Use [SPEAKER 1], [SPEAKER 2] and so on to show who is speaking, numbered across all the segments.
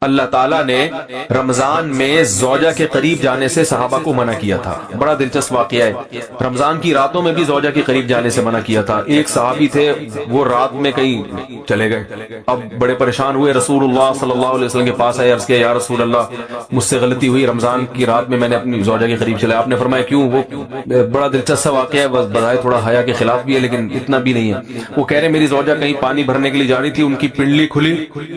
[SPEAKER 1] اللہ تعالیٰ نے رمضان میں زوجہ کے قریب جانے سے صحابہ کو منع کیا تھا. بڑا دلچسپ واقعہ ہے. رمضان کی راتوں میں بھی زوجہ کے قریب جانے سے منع کیا تھا. ایک صحابی تھے وہ رات میں کہیں چلے گئے, اب بڑے پریشان ہوئے, رسول اللہ صلی اللہ علیہ وسلم کے پاس آئے, عرض کیا یا رسول اللہ مجھ سے غلطی ہوئی, رمضان کی رات میں نے اپنی زوجہ کے قریب چلا. آپ نے فرمایا کیوں؟ وہ بڑا دلچسپ واقعہ ہے, بظاہر تھوڑا حیا کے خلاف بھی ہے لیکن اتنا بھی نہیں ہے. وہ کہہ رہے میری زوجہ کہیں پانی بھرنے کے لیے جا رہی تھی, ان کی پنڈلی کھلی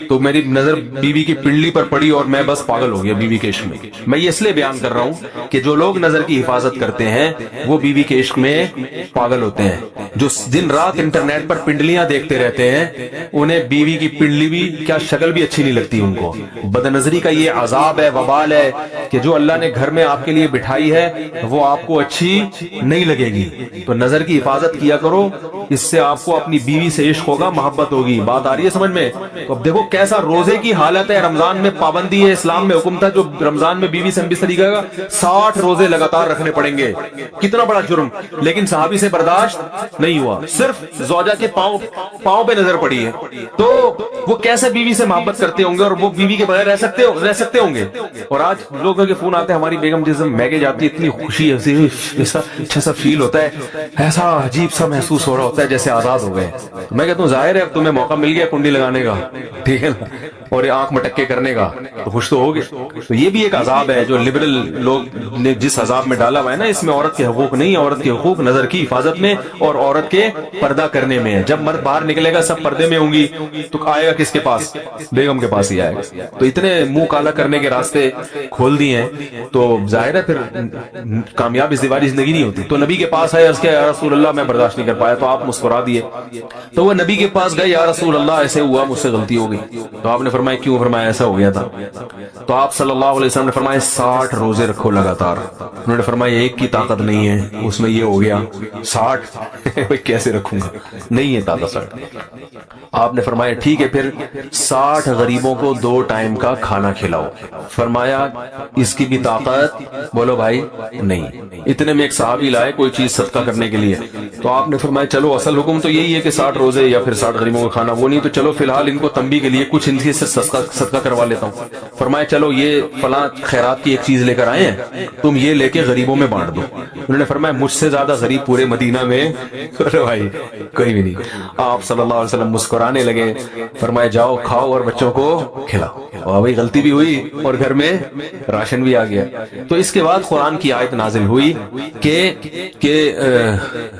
[SPEAKER 1] تو میری نظر بیوی کی پنڈلی پر پڑی اور میں بس پاگل ہو گیا بیوی کے عشق میں. میں یہ اس لیے بیان کر رہا ہوں کہ جو لوگ نظر کی حفاظت کرتے ہیں وہ بیوی کے عشق میں پاگل ہوتے ہیں. جو دن رات انٹرنیٹ پر پنڈلیاں دیکھتے رہتے ہیں انہیں بیوی کی پنڈلی بھی کیا شکل بھی اچھی نہیں لگتی ان کو. بد نظری کا یہ عذاب ہے, وبال ہے کہ جو اللہ نے گھر میں آپ کے لیے بٹھائی ہے وہ آپ کو اچھی نہیں لگے گی. تو نظر کی حفاظت کیا کرو, اس سے آپ کو اپنی بیوی سے عشق ہوگا, محبت ہوگی. بات آ رہی ہے سمجھ میں؟ تو اب دیکھو کیسا روزے کی حالت ہے. رمضان میں پابندی ہے, اسلام میں حکم تھا جو رمضان میں بیوی سے اس طریقے کا 60 روزے لگاتار رکھنے پڑیں گے. کتنا بڑا جرم, لیکن صحابی سے برداشت نہیں ہوا. صرف زوجہ کے پاؤں پہ نظر پڑی ہے تو وہ کیسے بیوی سے محبت کرتے ہوں گے اور وہ بیوی کے بغیر رہ سکتے ہوں گے. اور آج لوگوں کے فون آتے ہیں ہماری بیگم جس دن میگے جاتی ہے اتنی خوشی اچھا سا فیل ہوتا ہے, ایسا عجیب سا محسوس ہو رہا ہوتا ہے جیسے آزاد ہو گئے. میں کہتا ہوں ظاہر ہے اب تمہیں موقع مل گیا کنڈی لگانے کا, ٹھیک ہے نا, اور یہ آنکھ مٹکے کرنے کا, تو خوش تو ہوگے. تو یہ بھی ایک عذاب ہے جو لبرل لوگ نے جس عذاب میں ڈالا ہوا ہے نا, اس میں عورت کے حقوق نہیں. عورت کے حقوق نظر کی حفاظت میں اور عورت کے پردہ کرنے میں ہے. جب مرد باہر نکلے گا سب پردے میں ہوں گی تو آئے گا کس کے پاس؟ بیگم کے پاس ہی آئے گا. تو اتنے منہ کالا کرنے کے راستے کھول دیے ہیں تو ظاہر ہے پھر کامیاب ازدواجی زندگی نہیں ہوتی. تو نبی کے پاس آئے, عرض کیا یا رسول اللہ میں برداشت نہیں کر پایا, تو آپ مسکرا دیے. تو وہ نبی کے پاس گئے, یا رسول اللہ ایسے ہوا, مجھ سے غلطی ہو گئی. تو آپ نے فرمایا کیوں؟ فرمایا ایسا ہو گیا تھا. تو آپ صلی اللہ علیہ وسلم نے فرمایا 60 روزے رکھو لگاتار. انہوں نے فرمایا ایک کی طاقت نہیں ہے, اس میں یہ ہو گیا 60 کیسے رکھوں گا, نہیں ہے طاقت 60. آپ نے فرمایا ٹھیک ہے پھر 60 غریبوں کو 2 ٹائم کا کھانا کھلاؤ. فرمایا اس کی بھی طاقت, بولو بھائی نہیں. اتنے میں ایک صحابی لائے کوئی چیز صدقہ کرنے کے لیے, تو آپ نے فرمایا چلو اصل حکم تو یہی ہے کہ 60 روزے یا پھر 60 غریبوں کو کھانا, وہ نہیں تو چلو فی الحال ان کو تنبیہ کے لیے کچھ ان سے صدقہ کروا لیتا ہوں. فرمایا چلو یہ فلاں خیرات کی ایک چیز لے کر آئے ہیں, تم یہ لے کے غریبوں میں بانٹ دو. انہوں نے فرمایا مجھ سے زیادہ غریب پورے مدینہ میں بھائی کوئی بھی نہیں. آپ صلی اللہ علیہ وسلم مسکرانے لگے, فرمایا جاؤ کھاؤ اور بچوں کو کھلاؤ. اور وہی غلطی بھی ہوئی اور گھر میں راشن بھی آ گیا. تو اس کے بعد قرآن کی آیت نازل ہوئی کہ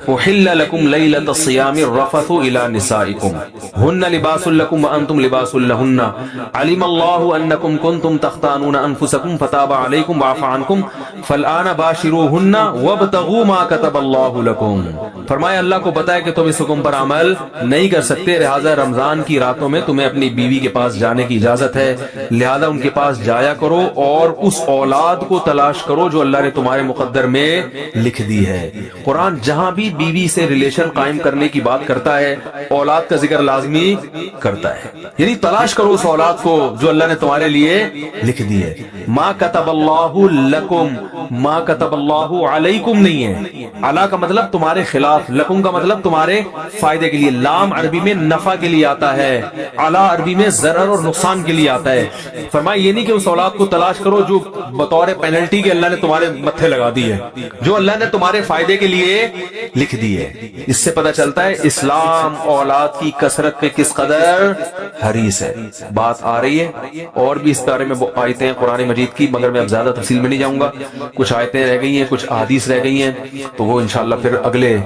[SPEAKER 1] احل لکم لیلۃ الصیام الرفث الی نسائکم ہن لباس لکم وانتم لباس لہن علم اللہ انکم کنتم تختانون انفسکم فتاب علیکم وعفى عنکم فالآن باشروہن وابتغوا ما کتب اللہ لکم. فرمایا اللہ کو پتا ہے کہ تم اس حکم پر عمل نہیں کر سکتے, لہذا رمضان کی راتوں میں تمہیں اپنی بیوی کے پاس جانے کی اجازت ہے, لہذا ان کے پاس جایا کرو اور اس اولاد کو تلاش کرو جو اللہ نے تمہارے مقدر میں لکھ دی ہے. قرآن جہاں بھی بیوی سے ریلیشن قائم کرنے کی بات کرتا ہے اولاد کا ذکر لازمی کرتا ہے, یعنی تلاش کرو اس اولاد کو جو اللہ نے تمہارے لیے لکھ دی ہے. ما کتب اللہ لکم, ما کتب اللہ علیکم نہیں ہے. علی کا مطلب تمہارے خلاف, لکم کا مطلب تمہارے فائدے کے لیے. لام عربی میں نفع کے لیے آتا ہے, علی عربی میں ضرر اور نقصان کے لیے آتا ہے. فرمایا یہ نہیں کہ اس اولاد کو تلاش کرو جو بطور پینلٹی کے اللہ نے تمہارے متھے لگا دی ہے, جو اللہ نے تمہارے فائدے کے لیے لکھ دی ہے. اس سے پتہ چلتا ہے اسلام اولاد کی کثرت پہ کس قدر حریص ہے. بات آ رہی ہے اور بھی اس بارے میں آیتیں ہیں قرآن مجید کی, مگر میں اب زیادہ تفصیل میں نہیں جاؤں گا. کچھ آیتیں رہ گئی ہیں, کچھ احادیث رہ گئی ہیں, تو وہ انشاءاللہ پھر اگلے